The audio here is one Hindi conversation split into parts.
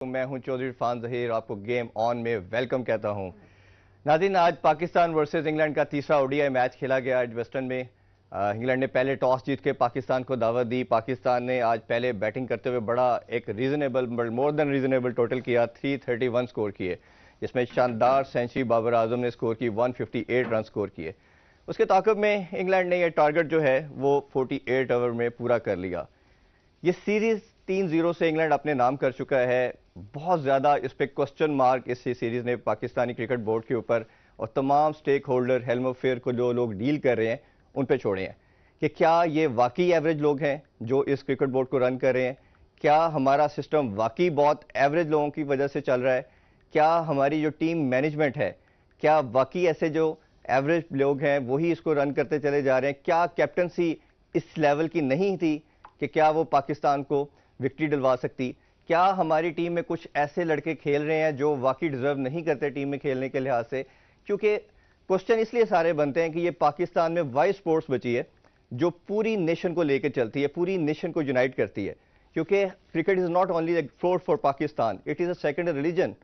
मैं हूं चौधरी इरफान ज़हीर, आपको गेम ऑन में वेलकम कहता हूं। नाज़रीन, आज पाकिस्तान वर्सेस इंग्लैंड का तीसरा ओडीआई मैच खेला गया एडजस्टन में। इंग्लैंड ने पहले टॉस जीत के पाकिस्तान को दावत दी। पाकिस्तान ने आज पहले बैटिंग करते हुए बड़ा एक reasonable, more than reasonable total किया, 331 स्कोर किए, जिसमें शानदार सेंचुरी बाबर आजम ने स्कोर की, 158 रन स्कोर किए। उसके ताक़ुब में इंग्लैंड ने यह टारगेट जो है वो 48 ओवर में पूरा कर लिया। ये सीरीज 3-0 से इंग्लैंड अपने नाम कर चुका है। बहुत ज़्यादा इस पे क्वेश्चन मार्क इस सीरीज़ ने पाकिस्तानी क्रिकेट बोर्ड के ऊपर और तमाम स्टेक होल्डर, हेल्म अफेयर को जो लोग डील कर रहे हैं उन पे छोड़े हैं कि क्या ये वाकई एवरेज लोग हैं जो इस क्रिकेट बोर्ड को रन कर रहे हैं? क्या हमारा सिस्टम वाकई बहुत एवरेज लोगों की वजह से चल रहा है? क्या हमारी जो टीम मैनेजमेंट है, क्या वाकई ऐसे जो एवरेज लोग हैं वही इसको रन करते चले जा रहे हैं? क्या कैप्टनसी इस लेवल की नहीं थी कि क्या वो पाकिस्तान को विक्ट्री दिलवा सकती? क्या हमारी टीम में कुछ ऐसे लड़के खेल रहे हैं जो वाकई डिजर्व नहीं करते टीम में खेलने के लिहाज से? क्योंकि क्वेश्चन इसलिए सारे बनते हैं कि ये पाकिस्तान में वाइस स्पोर्ट्स बची है जो पूरी नेशन को लेकर चलती है, पूरी नेशन को यूनाइट करती है। क्योंकि cricket is not only sport for Pakistan, it is a second religion.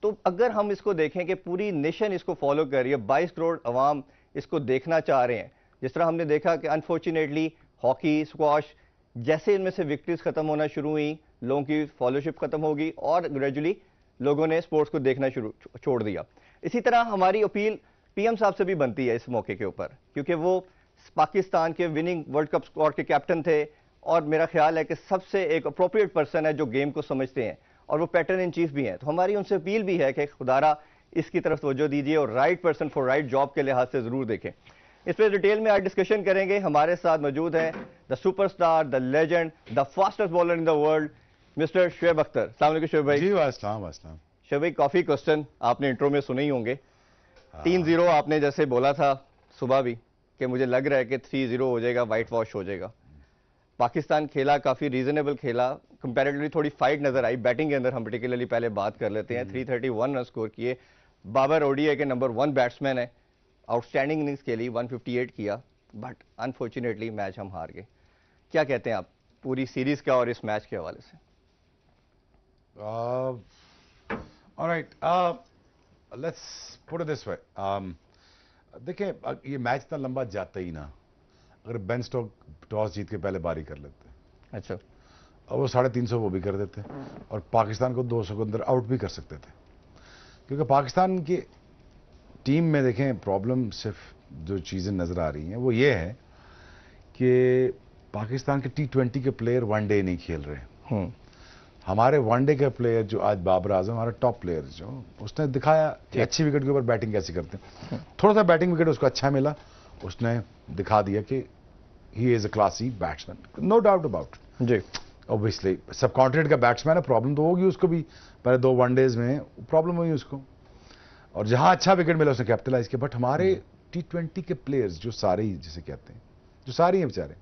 तो अगर हम इसको देखें कि पूरी नेशन इसको फॉलो कर रही है, 22 करोड़ अवाम इसको देखना चाह रहे हैं, जिस तरह हमने देखा कि अनफॉर्चुनेटली हॉकी, स्क्वाश, जैसे इनमें से विक्ट्रीज खत्म होना शुरू हुई, लोगों की फॉलोशिप खत्म होगी और ग्रेजुअली लोगों ने स्पोर्ट्स को देखना छोड़ दिया। इसी तरह हमारी अपील पीएम साहब से भी बनती है इस मौके के ऊपर, क्योंकि वो पाकिस्तान के विनिंग वर्ल्ड कप स्क्वाड के कैप्टन थे और मेरा ख्याल है कि सबसे एक अप्रोप्रिएट पर्सन है जो गेम को समझते हैं और वो पैटर्न इन चीफ भी हैं। तो हमारी उनसे अपील भी है कि खुदारा इसकी तरफ तवज्जो दीजिए और right person for right job के लिहाज से जरूर देखें। इस पर डिटेल में आज डिस्कशन करेंगे। हमारे साथ मौजूद हैं the superstar, the legend, the fastest bowler in the world, mister Shoaib Akhtar. अस्सलाम वालेकुम शुएब भाई। जी वास्सलाम वास्सलाम। शुएब भाई, काफी क्वेश्चन आपने इंट्रो में सुने ही होंगे। 3-0 आपने जैसे बोला था सुबह भी कि मुझे लग रहा है कि 3-0 हो जाएगा, वाइट वॉश हो जाएगा। पाकिस्तान खेला, काफी रीजनेबल खेला, कंपैरेटिवली थोड़ी फाइट नजर आई बैटिंग के अंदर। हम पर्टिकुलरली पहले बात कर लेते हैं। 331 रन स्कोर किए। बाबर ओडीआई के नंबर 1 बैट्समैन है, आउटस्टैंडिंग इनिंग्स खेली, 158 किया, बट अनफॉर्चुनेटली मैच हम हार गए। क्या कहते हैं आप पूरी सीरीज का और इस मैच के हवाले से? Alright, let's put it this way. देखिए, ये मैच इतना लंबा जाता ही ना अगर बेन स्टोक टॉस जीत के पहले बारी कर लेते। अच्छा, और वो 350 वो भी कर देते और पाकिस्तान को 200 के अंदर आउट भी कर सकते थे। क्योंकि पाकिस्तान की टीम में देखें, प्रॉब्लम सिर्फ जो चीज़ें नज़र आ रही हैं वो ये है कि पाकिस्तान के T20 के प्लेयर वनडे नहीं खेल रहे। हमारे वनडे के प्लेयर जो आज बाबर आजम हमारा टॉप प्लेयर जो उसने दिखाया कि अच्छी विकेट के ऊपर बैटिंग कैसे करते हैं। थोड़ा सा बैटिंग विकेट उसको अच्छा मिला, उसने दिखा दिया कि he is a classy batsman, no doubt about जी। ऑब्वियसली सब कॉन्टिनेंट का बैट्समैन है, प्रॉब्लम तो होगी उसको भी, पहले 2 वनडेज में प्रॉब्लम हुई उसको और जहां अच्छा विकेट मिला उसने कैपिटलाइज किया। बट हमारे T20 के प्लेयर्स जो सारे ही जिसे कहते हैं, जो सारे हैं बेचारे,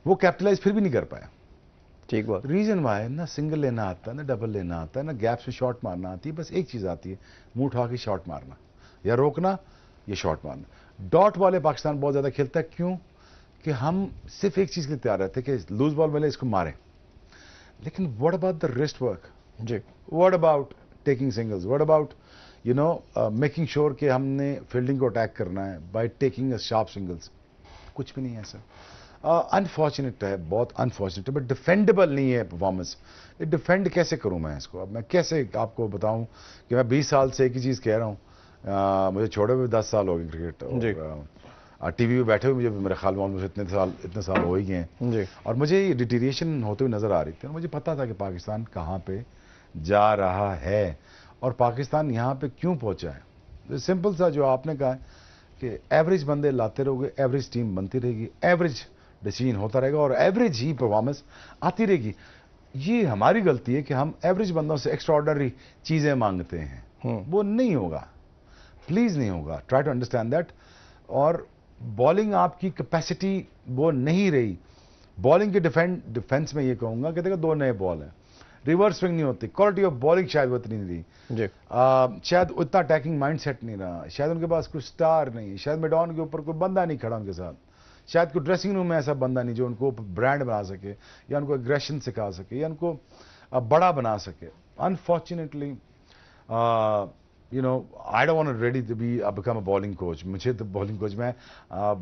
वो कैपिटलाइज फिर भी नहीं कर पाया। ठीक बात। रीजन वाई, ना सिंगल लेना आता है, ना डबल लेना आता है, ना गैप्स में शॉट मारना आती है। बस एक चीज आती है, मुंह उठा के शॉट मारना, या रोकना या शॉट मारना। डॉट वाले पाकिस्तान बहुत ज्यादा खेलता है। क्यों? कि हम सिर्फ एक चीज के लिए तैयार रहते हैं कि लूज बॉल मिले इसको मारें। लेकिन what about the wrist work? जी। What about taking singles? What about making sure कि हमने फील्डिंग को अटैक करना है by taking a sharp singles? कुछ भी नहीं है सर। अनफॉर्चुनेट है, बहुत अनफॉर्चुनेट है, बट डिफेंडेबल नहीं है परफॉर्मेंस। ये डिफेंड कैसे करूं मैं इसको? अब मैं कैसे आपको बताऊं कि मैं 20 साल से एक ही चीज़ कह रहा हूं। मुझे छोड़े हुए 10 साल हो गए क्रिकेट और टीवी पे बैठे हुए मुझे मेरे ख्याल में मुझे इतने साल हो ही गए हैं। और मुझे ये डिटीरिएशन होते हुए नज़र आ रही थी और मुझे पता था कि पाकिस्तान कहाँ पे जा रहा है और पाकिस्तान यहाँ पे क्यों पहुँचा है। सिंपल सा जो आपने कहा है कि एवरेज बंदे लाते रहोगे, एवरेज टीम बनती रहेगी, एवरेज डिसीजन होता रहेगा और एवरेज ही परफॉर्मेंस आती रहेगी। ये हमारी गलती है कि हम एवरेज बंदों से एक्स्ट्राऑर्डिनरी चीजें मांगते हैं। वो नहीं होगा, प्लीज नहीं होगा, ट्राई टू अंडरस्टैंड दैट। और बॉलिंग आपकी कैपेसिटी वो नहीं रही। बॉलिंग के डिफेंस में ये कहूंगा कि देखो 2 नए बॉल हैं, रिवर्स स्विंग नहीं होती, क्वालिटी ऑफ बॉलिंग शायद वो इतनी नहीं रही, शायद उतना अटैकिंग माइंडसेट नहीं रहा, शायद उनके पास कोई स्टार नहीं, शायद मैदान के ऊपर कोई बंदा नहीं खड़ा उनके साथ, शायद कोई ड्रेसिंग रूम में ऐसा बंदा नहीं जो उनको ब्रांड बना सके या उनको एग्रेशन सिखा सके या उनको बड़ा बना सके। Unfortunately you know I don't want ready to be become a bowling coach. मुझे तो बॉलिंग कोच मैं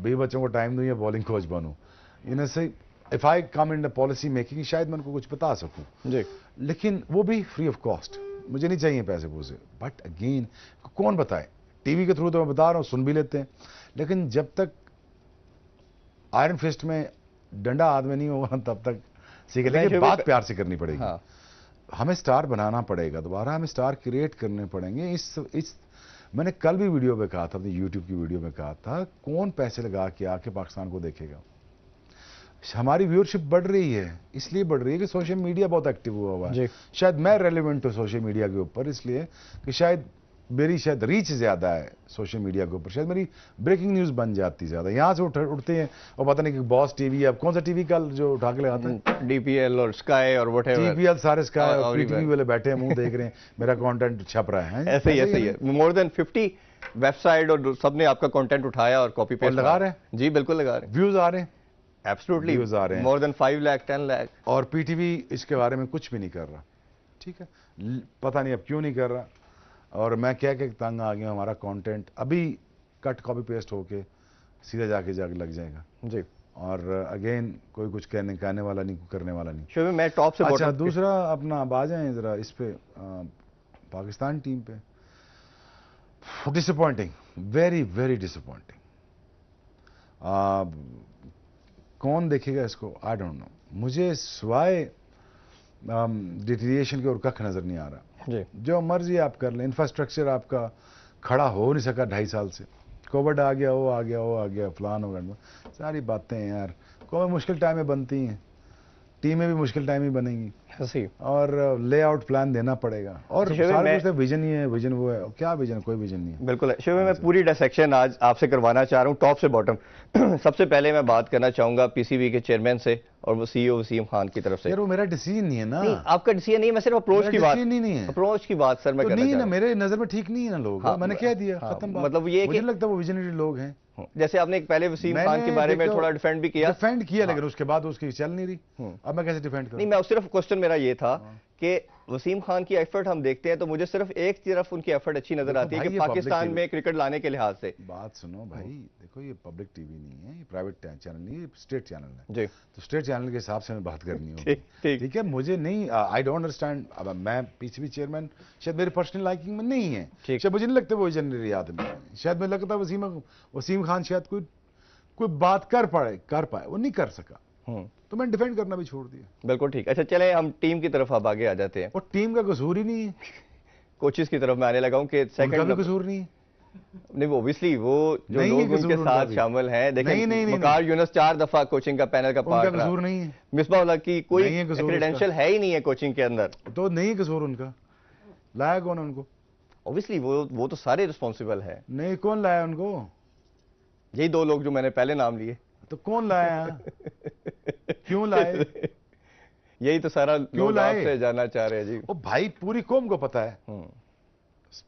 बे बच्चों को टाइम दूं या बॉलिंग कोच बनूं। Say if I come in the policy making शायद मैं उनको कुछ बता सकूं जी, लेकिन वो भी फ्री ऑफ कॉस्ट। मुझे नहीं चाहिए पैसे पूसे। बट अगेन कौन बताए, टीवी के थ्रू तो मैं बता रहा हूँ, सुन भी लेते हैं, लेकिन जब तक आयरन फिस्ट में डंडा हाथ में नहीं होगा तब तक सीखे। लेकिन बात प्यार से करनी पड़ेगी। हाँ, हमें स्टार बनाना पड़ेगा, दोबारा हमें स्टार क्रिएट करने पड़ेंगे। इस मैंने कल भी वीडियो में कहा था, अपनी यूट्यूब की वीडियो में कहा था, कौन पैसे लगा के आके पाकिस्तान को देखेगा। हमारी व्यूअरशिप बढ़ रही है, इसलिए बढ़ रही है कि सोशल मीडिया बहुत एक्टिव हुआ है। शायद मैं रेलिवेंट हूँ सोशल मीडिया के ऊपर, इसलिए कि शायद मेरी रीच ज्यादा है सोशल मीडिया के ऊपर, शायद मेरी ब्रेकिंग न्यूज बन जाती ज्यादा। यहाँ से उठते हैं और पता नहीं कि बॉस टीवी, अब कौन सा टीवी कल जो उठा के लगाते हैं, डीपीएल और स्काई और व्हाटएवर, टीपीएल सारे स्काई और पीटीवी वाले बैठे हैं, मुंह देख रहे हैं मेरा कंटेंट छप रहा है। ऐसे ही है। मोर देन 50 वेबसाइट और सबने आपका कंटेंट उठाया और कॉपी पेस्ट लगा रहे हैं। जी बिल्कुल लगा रहे हैं, व्यूज आ रहे हैं, एब्सोल्युटली व्यूज आ रहे हैं, मोर देन 5 लाख 10 लाख। और पीटीवी इसके बारे में कुछ भी नहीं कर रहा। ठीक है, पता नहीं अब क्यों नहीं कर रहा। और मैं क्या तंग आ गया, हमारा कंटेंट अभी कट कॉपी पेस्ट होके सीधा जाके लग जाएगा जी। और अगेन कोई कुछ कहने वाला नहीं, करने वाला नहीं। शुभ मैं टॉप से अच्छा, दूसरा अपना अब आ जाए जरा इस पे पाकिस्तान टीम पे। Disappointing, very very disappointing. कौन देखेगा इसको, आई डोंट नो। मुझे सिवाय डिटीरिएशन के और कख नजर नहीं आ रहा जी। जो मर्जी आप कर लें, इंफ्रास्ट्रक्चर आपका खड़ा हो नहीं सका 2.5 साल से। कोविड आ गया, वो आ गया, वो आ गया, फलान हो गया, सारी बातें यार कोई मुश्किल टाइम में बनती हैं, टीमें भी मुश्किल टाइम ही बनेंगी। सही। और लेआउट प्लान देना पड़ेगा। और सारे कुछ विजन ही है, विजन वो है, क्या विजन, कोई विजन नहीं है। बिल्कुल है। शिव मैं पूरी डिसेक्शन आज आपसे करवाना चाह रहा हूँ टॉप से बॉटम। सबसे पहले मैं बात करना चाहूंगा पीसीबी के चेयरमैन से और वो सीईओ वसीम खान की तरफ से। यार वो मेरा डिसीजन नहीं है ना। नहीं, आपका डिसीजन नहीं है, मैं सिर्फ अप्रोच की बात, नहीं है अप्रोच की बात सर मैं तो करना नहीं चाह ना, रहा हूं। मेरे नजर में ठीक नहीं है ना लोग। मैंने कह दिया, खत्म बात। मतलब ये मुझे लगता है वो विजनरी लोग हैं। जैसे आपने पहले वसीम खान के बारे में थोड़ा डिफेंड भी किया, लेकिन उसके बाद उसकी चल नहीं रही। अब मैं कैसे डिफेंड करूं? नहीं, मैं सिर्फ क्वेश्चन मेरा ये था कि वसीम खान की एफर्ट हम देखते हैं तो मुझे सिर्फ एक तरफ उनकी एफर्ट अच्छी नजर आती है कि पाकिस्तान में क्रिकेट लाने के लिहाज से। बात सुनो भाई, देखो ये पब्लिक टीवी नहीं है, ये प्राइवेट चैनल नहीं है, ये स्टेट चैनल है जी। तो स्टेट चैनल के हिसाब से हमें बात करनी होगी। ठीक है, मुझे नहीं, आई डोंट अंडरस्टैंड। अब मैं पीसीबी चेयरमैन शायद मेरे पर्सनल लाइकिंग में नहीं है, शायद मुझे नहीं लगता वो जनरली आदमी है। शायद मुझे लगता है वसीम खान शायद कोई बात कर पाए, वो नहीं कर सका, तो मैंने डिफेंड करना भी छोड़ दिया। बिल्कुल ठीक। अच्छा चले हम टीम की तरफ अब आगे आ जाते हैं। और टीम का कसूर ही नहीं है, कोचेस की तरफ मैं आने लगा हूं कि सेकंड का कसूर नहीं है। नहीं, वो ऑब्वियसली वो जो लोग उनके साथ शामिल हैं, देखिए वकार यूनुस 4 दफा कोचिंग का पैनल का पार्ट रहा, कसूर नहीं है। मिसबाह उल हक की कोई क्रेडेंशियल है ही नहीं है कोचिंग के अंदर, तो नहीं कसूर उनका। लाया कौन है उनको? ऑब्वियसली वो तो सारे रिस्पॉन्सिबल है। नहीं, कौन लाया उनको? यही 2 लोग जो मैंने पहले नाम लिए। तो कौन लाया? क्यों लाए? यही तो सारा लोग आपसे जानना चाह रहे हैं जी। ओ भाई, पूरी कौम को पता है,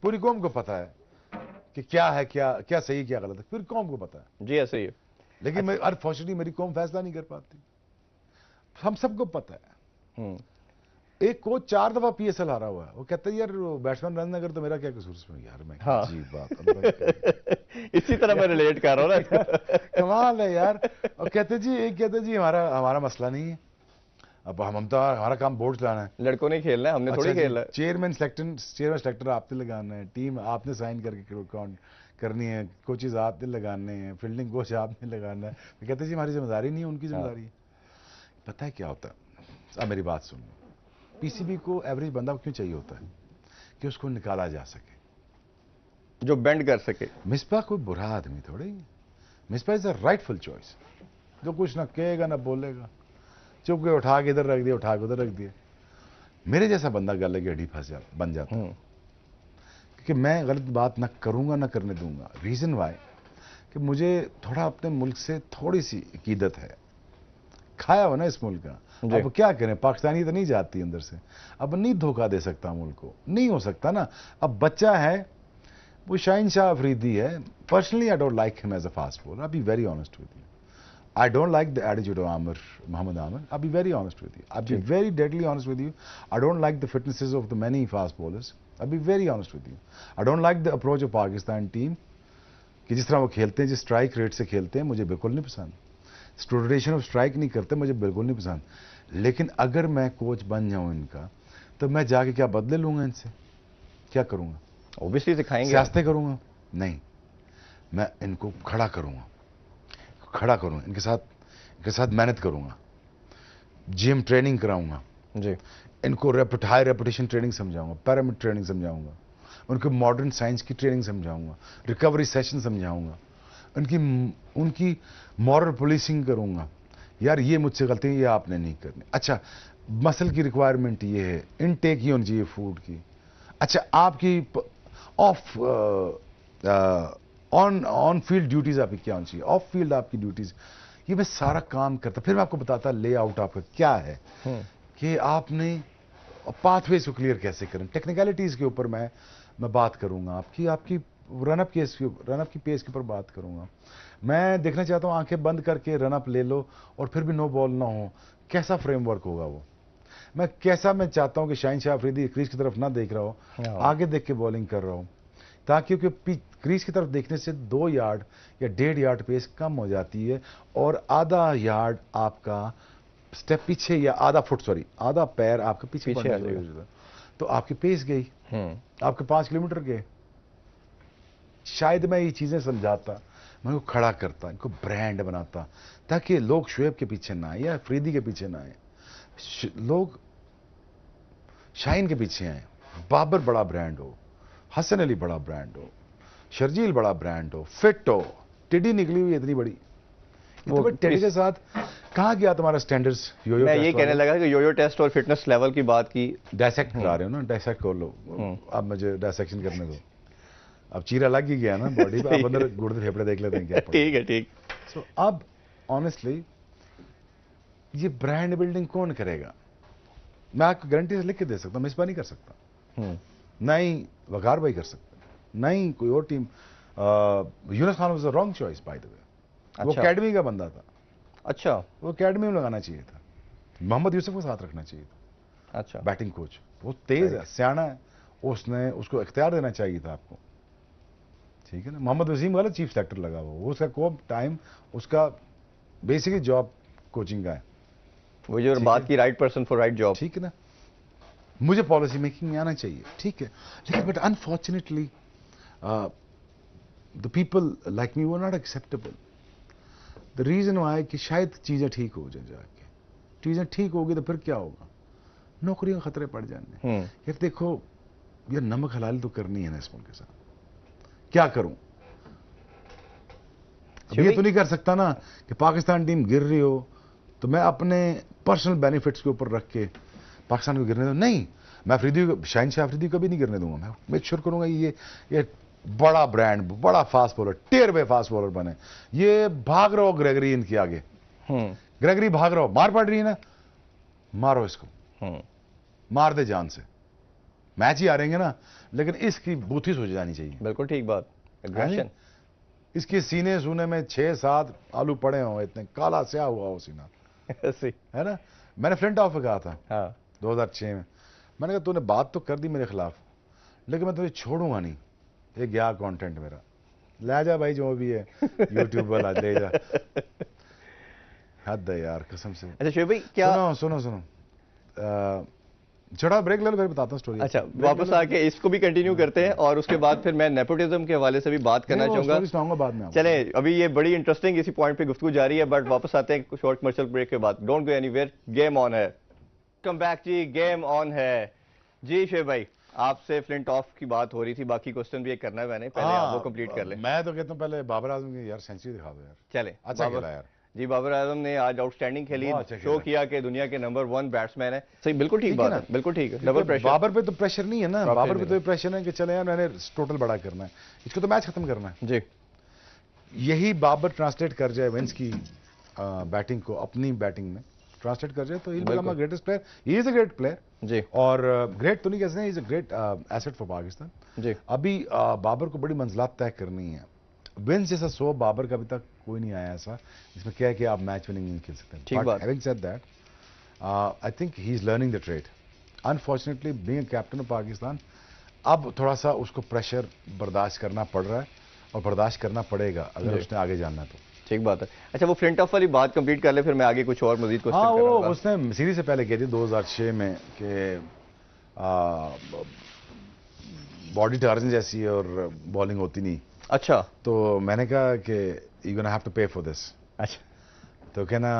पूरी कौम को पता है कि क्या है, क्या सही क्या गलत है, पूरी कौम को पता है। जी ऐसे ही है। लेकिन अनफॉर्चुनेटली मेरी कौम फैसला नहीं कर पाती, हम सबको पता है। एक कोच 4 दफा पीएसएल हारा हुआ है, वो कहता है यार बैट्समैन रन अगर तो मेरा क्या कसूर इसमें यार। मैं अजीब बात इसी तरह मैं रिलेट कर रहा हूँ ना। कमाल है यार। और कहते जी हमारा मसला नहीं है, अब हम तो हमारा काम बोर्ड चलाना है, लड़कों ने खेलना है, हमने थोड़ी खेलना है। चेयरमैन सेलेक्टर आपने लगाना है, टीम आपने साइन करके करनी है, कोचेज आपने लगाने हैं, फील्डिंग कोच आपने लगाना है। कहते जी हमारी जिम्मेदारी नहीं है, उनकी जिम्मेदारी है। पता है क्या होता है? अब मेरी बात सुनो, पीसीबी को एवरेज बंदा क्यों चाहिए होता है? कि उसको निकाला जा सके, जो बेंड कर सके। मिसबा कोई बुरा आदमी थोड़ी, Misbah is a rightful choice, जो कुछ ना कहेगा ना बोलेगा, चुप के उठा के इधर रख दिया, उठा के उधर रख दिया। मेरे जैसा बंदा गले की हड्डी बन जाता है, क्योंकि मैं गलत बात ना करूंगा ना करने दूंगा। रीजन वाई कि मुझे थोड़ा अपने मुल्क से थोड़ी सी अकीदत है, खाया हो ना इस मुल्क का। अब क्या करें, पाकिस्तानी तो नहीं जाती अंदर से, अब नहीं धोखा दे सकता मुल्क को, नहीं हो सकता ना। अब बच्चा है, वो शाहीन शाह अफरीदी है, personally I don't like him as a fast bowler, I be very honest with you. I don't like the attitude of Muhammad Amir. I'll be very honest with you. I'll be very deadly honest with you. I don't like the fitnesses of the many fast bowlers. I'll be very honest with you. I don't like the approach of Pakistan team. कि जिस तरह वो खेलते हैं, जिस स्ट्राइक रेट से खेलते हैं, मुझे बिल्कुल नहीं पसंद. रोटेशन ऑफ स्ट्राइक नहीं करते, मुझे बिल्कुल नहीं पसंद. लेकिन अगर मैं कोच बन जाऊं इनका, तो मैं जाके क्या बदले लूंगा इनसे? क्या करूंगा? ऑब्वियसली सिखाएंगे, सियासतें करूंगा? नहीं, मैं इनको खड़ा करूंगा, इनके साथ मेहनत करूंगा, जिम ट्रेनिंग कराऊंगा जी, इनको हाई रेपुटेशन ट्रेनिंग समझाऊंगा, पैरामिड ट्रेनिंग समझाऊंगा, उनको मॉडर्न साइंस की ट्रेनिंग समझाऊंगा, रिकवरी सेशन समझाऊंगा, उनकी मॉरल पुलिसिंग करूंगा. यार ये मुझसे गलती है, ये आपने नहीं करनी. अच्छा, मसल की रिक्वायरमेंट ये है, इनटेक ही होनी चाहिए फूड की. अच्छा, आपकी ऑफ ऑन फील्ड ड्यूटीज आपकी क्या होनी चाहिए, ऑफ फील्ड आपकी ड्यूटीज, ये मैं सारा काम करता. फिर मैं आपको बताता लेआउट आपका क्या है, कि आपने पाथवेज को क्लियर कैसे करें. टेक्निकलिटीज के ऊपर मैं बात करूंगा, आपकी रनअप की पेस के ऊपर बात करूंगा. मैं देखना चाहता हूं आंखें बंद करके रनअप ले लो और फिर भी नो बॉल ना हो, कैसा फ्रेमवर्क होगा वो. मैं चाहता हूं कि शाहीन शाह अफरीदी क्रीज की तरफ ना देख रहा हो, आगे देख के बॉलिंग कर रहा हूं, ताकि क्रीज की तरफ देखने से 2 यार्ड या 1.5 यार्ड पेस कम हो जाती है और आधा यार्ड आपका स्टेप पीछे, या आधा पैर आपका पीछे आ जाएगा. तो आपकी पेस गई, आपके 5 किलोमीटर गए. शायद मैं ये चीजें समझाता, मैं इनको खड़ा करता, इनको ब्रांड बनाता, ताकि लोग शुएब के पीछे ना आए या अफरीदी के पीछे ना आए, लोग शाहीन के पीछे आए. बाबर बड़ा ब्रांड हो, हसन अली बड़ा ब्रांड हो, शर्जील बड़ा ब्रांड हो, फिट हो. टिड्डी निकली हुई इतनी बड़ी, वो टिड्डी के साथ कहाँ गया तुम्हारा स्टैंडर्ड्स? योयो मैं ये कहने लगा कि योयो टेस्ट और फिटनेस लेवल की बात की. डायसेक्ट करा रहे हो ना, डायसेक्ट कर लो. अब मुझे डायसेक्शन करने दो. अब चीरा लग ही गया ना बॉडी पे, अब अंदर गुर्दे फेफड़े देख लेते हैं क्या. ठीक है, ठीक. सो अब ऑनेस्टली ये ब्रांड बिल्डिंग कौन करेगा? मैं आपको गारंटी से लिख के दे सकता हूँ, मिसबा नहीं कर सकता, ना ही वकार भाई कर सकते, ना ही कोई और team. Yunus Khan was the wrong choice by the way. वो एकेडमी का बंदा था. अच्छा, वो एकेडमी में लगाना चाहिए था, मोहम्मद यूसुफ को साथ रखना चाहिए था. अच्छा, बैटिंग कोच वो तेज है, सियाना है, उसको इख्तियार देना चाहिए था आपको. ठीक है ना. मोहम्मद वसीम गलत चीफ सेलेक्टर लगा वो, उसका कोई टाइम, उसका बेसिकली जॉब कोचिंग का है. वो जो बात की, right person for right job. ठीक है ना. मुझे पॉलिसी मेकिंग में आना चाहिए, ठीक है, लेकिन but unfortunately the people like me were not acceptable. The reason why कि शायद चीजें ठीक हो जाए, जाके चीजें ठीक होगी तो फिर क्या होगा, नौकरियों खतरे पड़ जाने. यार देखो, ये नमक हलाल तो करनी है ना इस मुल्क के साथ. क्या करूं? ये तो नहीं कर सकता ना कि पाकिस्तान टीम गिर रही हो तो मैं अपने पर्सनल बेनिफिट्स के ऊपर रख के पाकिस्तान को गिरने दूं. नहीं, मैं शाहीन शाह अफरीदी को भी नहीं गिरने दूंगा. मैं मेक श्योर करूंगा ये बड़ा ब्रांड, बड़ा फास्ट बॉलर, टेयर वे फास्ट बॉलर बने. ये भाग रहा हो ग्रेगरी इनके आगे, ग्रेगरी भाग रहा हो, मार पड़ रही है ना, मारो इसको, मार दे जान से. मैच ही हारेंगे ना, लेकिन इसकी बूथी सोच जानी चाहिए. बिल्कुल ठीक बात. एग्रेशन, इसके सीने सूने में 6-7 आलू पड़े हो, इतने काला स्या हुआ हो सीना, है ना. मैंने फ्रंट ऑफ पे कहा था 2006 में, मैंने कहा तूने बात तो कर दी मेरे खिलाफ, लेकिन मैं तुझे छोड़ूंगा नहीं. ये गया कंटेंट मेरा, ले जा भाई जो भी है, यूट्यूब वाला ले जा. हद है यार कसम से. अच्छा शुएब भाई, क्या सुनो छोटा ब्रेक ले लो, फिर बताता हूँ स्टोरी. अच्छा, वापस आके इसको भी कंटिन्यू करते हैं और उसके बाद फिर मैं नेपोटिज्म के हवाले से भी बात करना चाहूंगा. बाद में चले, अभी ये बड़ी इंटरेस्टिंग इसी पॉइंट पे गुफ्तगू जारी है, बट वापस आते हैं शॉर्ट कमर्शियल ब्रेक के बाद. Don't go anywhere, game on है. कम बैक जी, गेम ऑन है जी. शुएब भाई, आपसे फ्लिंट ऑफ की बात हो रही थी, बाकी क्वेश्चन भी एक करना है मैंने, पहले आप वो कंप्लीट कर ले. मैं तो कहता हूं पहले बाबर आजम की यार सेंचुरी दिखा दो यार. चले, अच्छा खेला यार जी. बाबर आजम ने आज आउटस्टैंडिंग खेली, शो किया कि दुनिया के नंबर 1 बैट्समैन है. सही, बिल्कुल ठीक बात है, बिल्कुल ठीक है. Double pressure. बाबर पे तो प्रेशर नहीं है ना, बाबर पे तो प्रेशर है कि चले यार मैंने टोटल बड़ा करना है, इसको तो मैच खत्म करना है जी. यही बाबर ट्रांसलेट कर जाए विंस की बैटिंग को अपनी बैटिंग में ट्रांसलेट कर जाए तो he become a greatest player. He is a great player जी. और ग्रेट तो नहीं कह सकते, he is a great asset for Pakistan जी. अभी बाबर को बड़ी मंजिलात तय करनी है. विंस जैसा 100 बाबर का अभी तक कोई नहीं आया ऐसा इसमें क्या है कि आप मैच विनिंग नहीं खेल सकते। ठीक बात। Having said that, I think he is learning the trade. Unfortunately being captain of Pakistan, अब थोड़ा सा उसको प्रेशर बर्दाश्त करना पड़ रहा है और बर्दाश्त करना पड़ेगा अगर उसने आगे जाना है तो। ठीक बात है। अच्छा, वो फ्लिंट ऑफ वाली बात कंप्लीट कर ले, फिर मैं आगे कुछ और मजीद क्वेश्चन हाँ, वो करूंगा। उसने सीरीज से पहले की थी 2006 में कि बॉडी टार्जन जैसी है और बॉलिंग होती नहीं। अच्छा। तो मैंने कहा कि यू गोना हैव टू पे फॉर दिस। अच्छा। तो कहना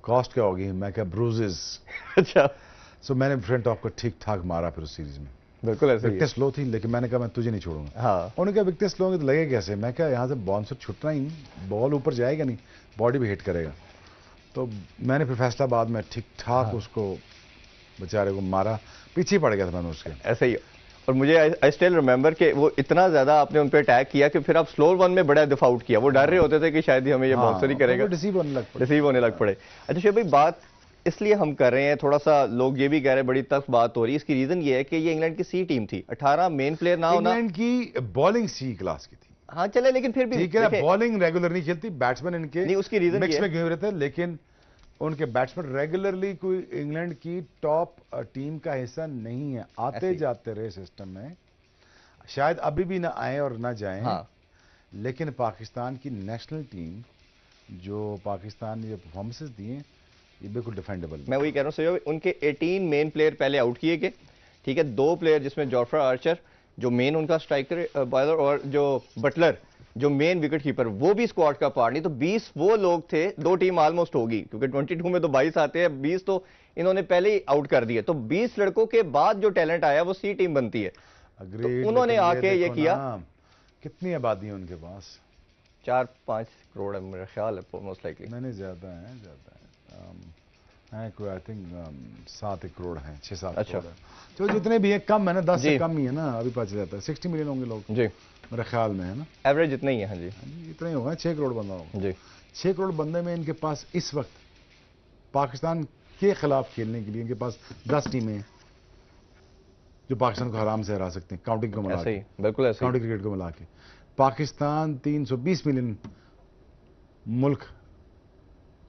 कॉस्ट क्या होगी? मैं क्या ब्रूजेस। अच्छा। सो मैंने फ्रंट ऑफ को ठीक ठाक मारा फिर उस सीरीज में। बिल्कुल ऐसे ही है। विकेट स्लो थी लेकिन मैंने कहा मैं तुझे नहीं छोड़ूंगा। हाँ। उन्होंने कहा विकेट स्लो होंगे तो लगे कैसे? मैं क्या यहाँ से बाउंसर छुटना ही नहीं, बॉल ऊपर जाएगा नहीं, बॉडी भी हिट करेगा। तो मैंने फिर फैसलाबाद में ठीक ठाक उसको बेचारे को मारा, पीछे पड़ गया था मैंने उसके। ऐसे ही। और मुझे आई स्टिल रिमेंबर कि वो इतना ज्यादा आपने उन पे अटैक किया कि फिर आप स्लोर वन में बड़ा डिफाउट किया। वो डर रहे होते थे कि शायद ही हमें ये बाउंसर ही करेगा, डिसीव होने लग पड़े। अच्छा शेख भाई, बात इसलिए हम कर रहे हैं, थोड़ा सा लोग ये भी कह रहे हैं बड़ी टफ बात हो रही है, इसकी रीजन ये है कि ये इंग्लैंड की सी टीम थी, 18 मेन प्लेयर ना होना। इंग्लैंड की बॉलिंग सी क्लास की थी। हाँ चले, लेकिन फिर भी ठीक है, बॉलिंग रेगुलर नहीं खेलती, बैट्समैन इनके नहीं, उसकी रीजन मिक्स में घूम रहे थे, लेकिन उनके बैट्समैन रेगुलरली कोई इंग्लैंड की टॉप टीम का हिस्सा नहीं है, आते जाते रहे सिस्टम में, शायद अभी भी ना आए और ना जाएं। हाँ। लेकिन पाकिस्तान की नेशनल टीम जो पाकिस्तान ने जो परफॉर्मेंसेस दिए ये बिल्कुल डिफेंडेबल। मैं वही कह रहा हूँ सही, उनके 18 मेन प्लेयर पहले आउट किए गए, ठीक है। 2 प्लेयर जिसमें जॉफ्रा आर्चर जो मेन उनका स्ट्राइकर बॉलर और जो बटलर जो मेन विकेट कीपर, वो भी स्क्वाड का पार्ट नहीं। तो 20 वो लोग थे, 2 टीम ऑलमोस्ट होगी क्योंकि 22 में तो 22 आते हैं, 20 तो इन्होंने पहले ही आउट कर दिए। तो 20 लड़कों के बाद जो टैलेंट आया वो सी टीम बनती है। तो उन्होंने आके ये किया। कितनी आबादी है उनके पास? 4-5 करोड़ है मेरा ख्याल है, मोस्ट लाइकली। नहीं, ज्यादा है, कोई आई थिंक 7 करोड़ है, 6-7 अच्छा। करोड़ है। तो जितने भी है कम है ना, 10 से कम ही है ना, अभी पता चल जाता है 60 मिलियन होंगे लोग जी, मेरे ख्याल में, है ना? एवरेज इतना ही है। हाँ जी, इतना ही होगा, 6 करोड़ बंदा होगा जी। 6 करोड़ बंदे में इनके पास इस वक्त पाकिस्तान के खिलाफ खेलने के लिए इनके पास 10 टीमें हैं जो पाकिस्तान को आराम से हरा सकते हैं, काउंटिंग को मिला के, बिल्कुल ऐसे काउंटी क्रिकेट को मिला के। पाकिस्तान 320 मिलियन मुल्क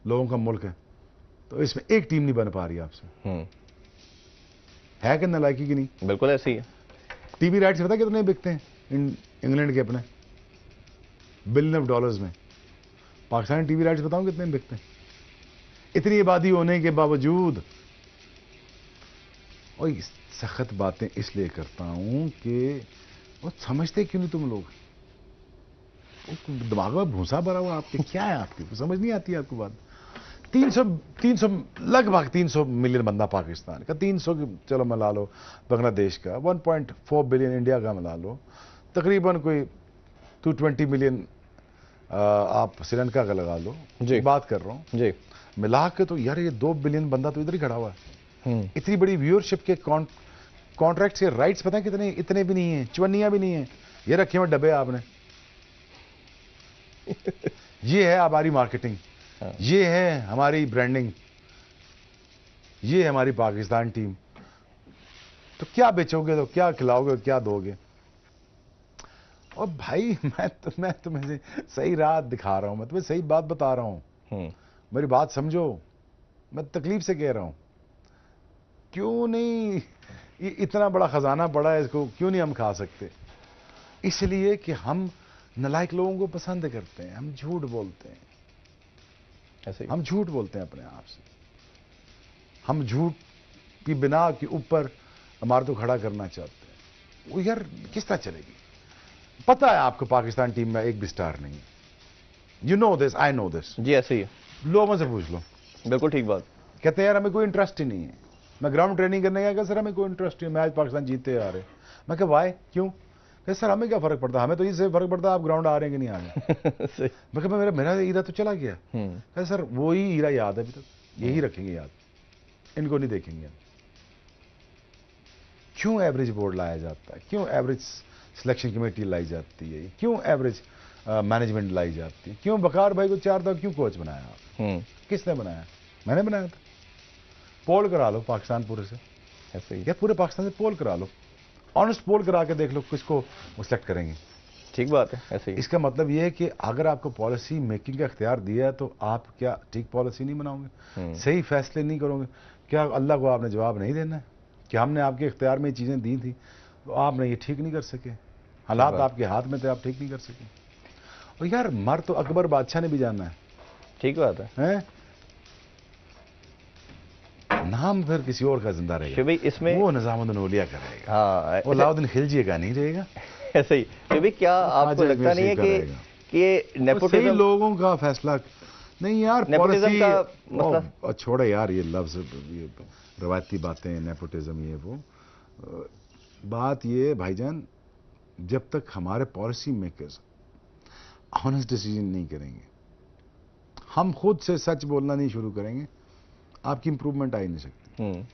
लोगों का मुल्क है, तो इसमें एक टीम नहीं बन पा रही आपसे। है कि नालायकी की नहीं? बिल्कुल ऐसे ही है। टीवी राइट्स पता कितने बिकते हैं इंग्लैंड के अपने? बिलियन ऑफ डॉलर्स में। पाकिस्तानी टीवी राइट्स बताऊं कितने बिकते हैं? इतनी आबादी होने के बावजूद। और सख्त बातें इसलिए करता हूं कि वो समझते क्यों नहीं तुम लोग? दिमाग में भूसा भरा हुआ आपके, क्या है आपकी समझ नहीं आती आपको बात। 300 लगभग 300 मिलियन बंदा पाकिस्तान का, 300 चलो मिला लो बांग्लादेश का, 1.4 बिलियन इंडिया का मिला लो, तकरीबन कोई 220 मिलियन आप श्रीलंका का लगा लो जी, बात कर रहा हूं जी, मिला के तो यार ये 2 बिलियन बंदा तो इधर ही खड़ा हुआ है। इतनी बड़ी व्यूअरशिप के कॉन्ट्रैक्ट के राइट्स पता है कितने? इतने भी नहीं है, चवन्नियां भी नहीं है, ये रखे हुए डब्बे आपने। ये है हमारी मार्केटिंग, ये है हमारी ब्रांडिंग, ये है हमारी पाकिस्तान टीम। तो क्या बेचोगे, तो क्या खिलाओगे, क्या दोगे? और भाई मैं तुम्हें सही राह दिखा रहा हूं, मैं तुम्हें सही बात बता रहा हूं, मेरी बात समझो, मैं तकलीफ से कह रहा हूं। क्यों नहीं ये इतना बड़ा खजाना पड़ा है, इसको क्यों नहीं हम खा सकते? इसलिए कि हम नालायक लोगों को पसंद करते हैं, हम झूठ बोलते हैं, ऐसे हम झूठ बोलते हैं अपने आप से, हम झूठ की बिना के ऊपर इमारतों खड़ा करना चाहते हैं। वो यार किस तरह चलेगी? पता है आपको पाकिस्तान टीम में एक भी स्टार नहीं है, you know this, I know this. जी ऐसे ही है, लोगों से पूछ लो। बिल्कुल ठीक बात। कहते हैं यार हमें कोई इंटरेस्ट ही नहीं है। मैं ग्राउंड ट्रेनिंग करने गया, सर हमें कोई इंटरेस्ट नहीं है, मैच पाकिस्तान जीतते आ रहे। मैं कहा वाई, क्यों? कहते सर हमें क्या फर्क पड़ता, हमें तो इससे फर्क पड़ता है आप ग्राउंड आ रहे हैं कि नहीं आ रहे। मैं कहा मेरा ईरा तो चला गया। कहते सर वही ईरा याद है अभी तक, यही रखेंगे याद, इनको नहीं देखेंगे। क्यों एवरेज बोर्ड लाया जाता है, क्यों एवरेज सिलेक्शन कमेटी लाई जाती है, क्यों एवरेज मैनेजमेंट लाई जाती है, क्यों बकार भाई को 4 दफा क्यों कोच बनाया आप? किसने बनाया? मैंने बनाया था। पोल करा लो पाकिस्तान पूरे से, ऐसे ही या पूरे पाकिस्तान से पोल करा लो, ऑनेस्ट पोल करा के देख लो किसको वो सिलेक्ट करेंगे। ठीक बात है, ऐसे ही। इसका मतलब ये है कि अगर आपको पॉलिसी मेकिंग का इख्तियार दिया है तो आप क्या ठीक पॉलिसी नहीं बनाओगे, सही फैसले नहीं करोगे? क्या अल्लाह को आपने जवाब नहीं देना है कि हमने आपके इख्तियार में ये चीज़ें दी थी तो आपने ये ठीक नहीं कर सके, हालात आपके हाथ में थे, आप ठीक नहीं कर सके? और यार मर तो अकबर बादशाह ने भी जाना है। ठीक बात है, हैं? नाम फिर किसी और का जिंदा रहेगा। भाई इसमें वो निजामुद्दीन औलिया का रहेगा, हाँ, वो अलाउद्दीन खिलजी का नहीं रहेगा। ऐसे ही। भाई क्या आपको लगता नहीं है कि नेपोटिज्म लोगों का फैसला नहीं यार, नेपोटिज्म का मसला छोड़े यार, ये लफ्ज, ये रवायती बातें, नेपोटिज्म, ये वो बात, ये भाईजान जब तक हमारे पॉलिसी मेकर्स ऑनेस्ट डिसीजन नहीं करेंगे, हम खुद से सच बोलना नहीं शुरू करेंगे, आपकी इंप्रूवमेंट आ ही नहीं सकती।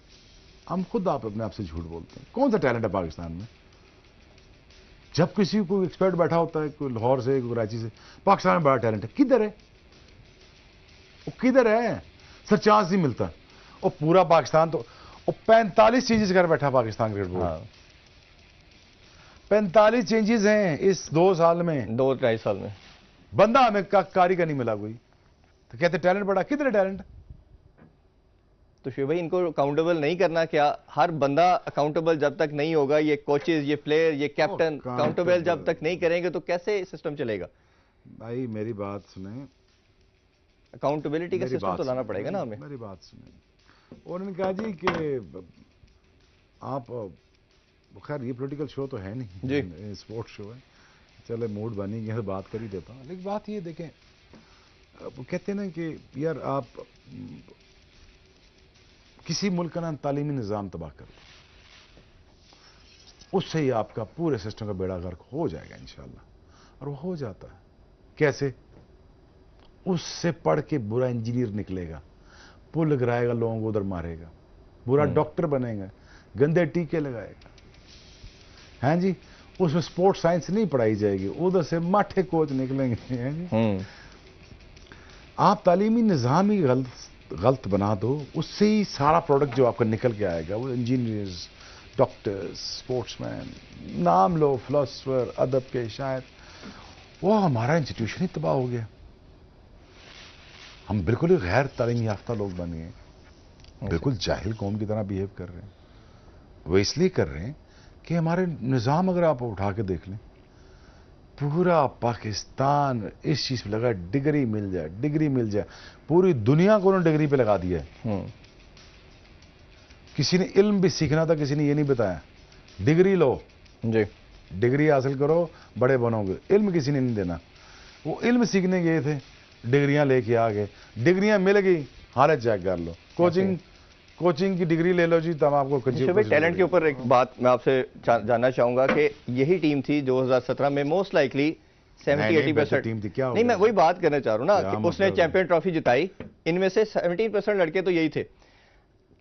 हम खुद आप अपने आप से झूठ बोलते हैं। कौन सा टैलेंट है पाकिस्तान में? जब किसी को एक्सपर्ट बैठा होता है, कोई लाहौर से, कोई कराची से, पाकिस्तान में बड़ा टैलेंट है, किधर है वो? किधर है? सर चांस नहीं मिलता। और पूरा पाकिस्तान तो 45 चेंजेस कर बैठा पाकिस्तान क्रिकेट बोर्ड। 45 चेंजेस हैं इस 2 साल में, 2-2.5 साल में। बंदा हमें कारी का नहीं मिला कोई, तो कहते टैलेंट बड़ा। किधर है टैलेंट? तो शिव भाई इनको अकाउंटेबल नहीं करना क्या? हर बंदा अकाउंटेबल जब तक नहीं होगा, ये कोचेज, ये प्लेयर, ये कैप्टन अकाउंटेबल जब तक नहीं करेंगे तो कैसे सिस्टम चलेगा? भाई मेरी बात सुने, अकाउंटेबिलिटी का सिस्टम तो लाना पड़ेगा ना हमें। मेरी बात सुने। और उन्होंने कहा जी कि आप, खैर ये पॉलिटिकल शो तो है नहीं जी, स्पोर्ट्स शो है, चले मूड बनी गया तो बात कर ही देता हूँ। लेकिन बात ये देखें, वो कहते हैं ना कि यार आप किसी मुल्क का ना तालीमी निज़ाम तबाह कर दो, उससे ही आपका पूरे सिस्टम का बेड़ा गर्क हो जाएगा इंशाल्लाह। और वो हो जाता है। कैसे? उससे पढ़ के बुरा इंजीनियर निकलेगा, पुल गिराएगा, लोगों को उधर मारेगा, बुरा डॉक्टर बनेगा, गंदे टीके लगाएगा, हैं जी। उसमें स्पोर्ट्स साइंस नहीं पढ़ाई जाएगी, उधर से माठे कोच निकलेंगे, हैं जी। आप तालीमी निज़ाम ही गलत बना दो, उससे ही सारा प्रोडक्ट जो आपका निकल के आएगा, वो इंजीनियर्स, डॉक्टर्स, स्पोर्ट्समैन, नाम लो, फिलोसफर, अदब के शायर, वो हमारा इंस्टीट्यूशन ही तबाह हो गया। हम बिल्कुल ही गैर तालीम याफ्ता लोग बन गए, बिल्कुल जाहिल कौम की तरह बिहेव कर रहे हैं। वो इसलिए कर रहे हैं कि हमारे निज़ाम अगर आप उठा के देख लें, पूरा पाकिस्तान इस चीज पे लगा, डिग्री मिल जाए, डिग्री मिल जाए। पूरी दुनिया को उन्होंने डिग्री पे लगा दिया है। किसी ने इल्म भी सीखना था, किसी ने ये नहीं बताया डिग्री लो जी, डिग्री हासिल करो, बड़े बनोगे। इल्म किसी ने नहीं देना। वो इल्म सीखने गए थे, डिग्रियां लेके आ गए, डिग्रियां मिल गई, हालत चेक कर लो, कोचिंग की डिग्री ले लो जी, तब आपको टैलेंट के ऊपर एक बात मैं आपसे जानना चाहूंगा कि यही टीम थी 2017 में मोस्ट लाइकली 70-80% टीम थी। क्या नहीं, मैं वही बात करना चाह रहा हूँ ना कि उसने चैंपियन ट्रॉफी जिताई, इनमें से 17% लड़के तो यही थे।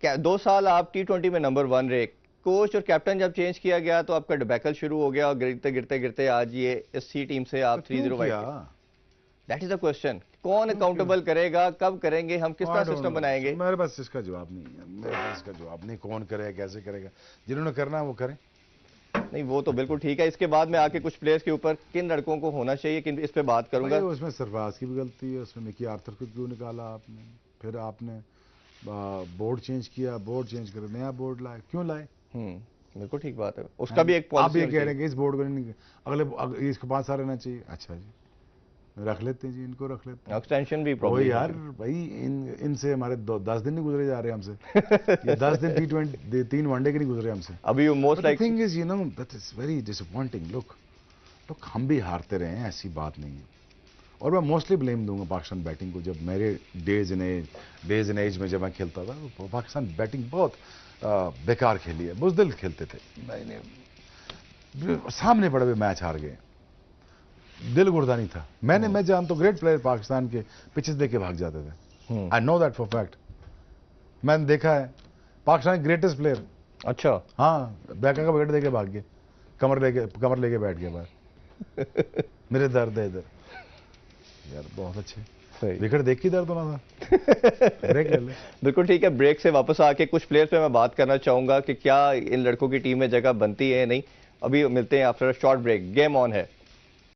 क्या 2 साल आप T20 में नंबर 1 रहे, कोच और कैप्टन जब चेंज किया गया तो आपका डिबैकल शुरू हो गया और गिरते गिरते गिरते आज ये इस सी टीम से आप 3-0। दैट इज द क्वेश्चन, कौन अकाउंटेबल करेगा, कब करेंगे, हम किस तरह सिस्टम बनाएंगे? मेरे पास इसका जवाब नहीं है, मेरे पास इसका जवाब नहीं, कौन करेगा, कैसे करेगा, जिन्होंने करना है वो करें। नहीं वो तो बिल्कुल ठीक है। इसके बाद में आके कुछ प्लेयर्स के ऊपर किन लड़कों को होना चाहिए, किन इस पे बात करूंगा। उसमें सरफराज की भी गलती है, उसमें मिकी आर्थर को क्यों निकाला आपने, फिर आपने बोर्ड चेंज किया, बोर्ड चेंज कर नया बोर्ड लाए, क्यों लाए? बिल्कुल ठीक बात है, उसका भी एक पॉलिसी। आप ये कह रहे हैं कि इस बोर्ड को नहीं, अगले इसको 5 साल रहना चाहिए। अच्छा जी, रख लेते हैं जी, इनको रख लेते हैं। एक्सटेंशन भी प्रॉब्लम यार भाई, इनसे हमारे 10 दिन नहीं गुजरे जा रहे हमसे। ये 10 दिन T20 3 वनडे के नहीं गुजरे हमसे अभी। Most like thing is, you know, that is very disappointing. Look, हम भी हारते रहे हैं, ऐसी बात नहीं है। और मैं मोस्टली ब्लेम दूंगा पाकिस्तान बैटिंग को। जब मेरे डेज इन एज में जब मैं खेलता था, तो पाकिस्तान बैटिंग बहुत बेकार खेली है, बुज़दिल खेलते थे, सामने बड़े हुए मैच हार गए, दिल गुर्दा नहीं था। मैं जानता हूं ग्रेट प्लेयर पाकिस्तान के पिचेस देके भाग जाते थे। I know that for fact, मैंने देखा है पाकिस्तान के ग्रेटेस्ट प्लेयर। अच्छा, हाँ, बैका का विकेट देके भाग गए, कमर लेके बैठ गए बाहर। मेरे दर्द है इधर यार, बहुत अच्छे विकेट देख के दर्द होना था। ब्रेक ले ले। बिल्कुल ठीक है, ब्रेक से वापस आके कुछ प्लेयर्स पे मैं बात करना चाहूंगा कि क्या इन लड़कों की टीम में जगह बनती है नहीं। अभी मिलते हैं after a short break. Game on है।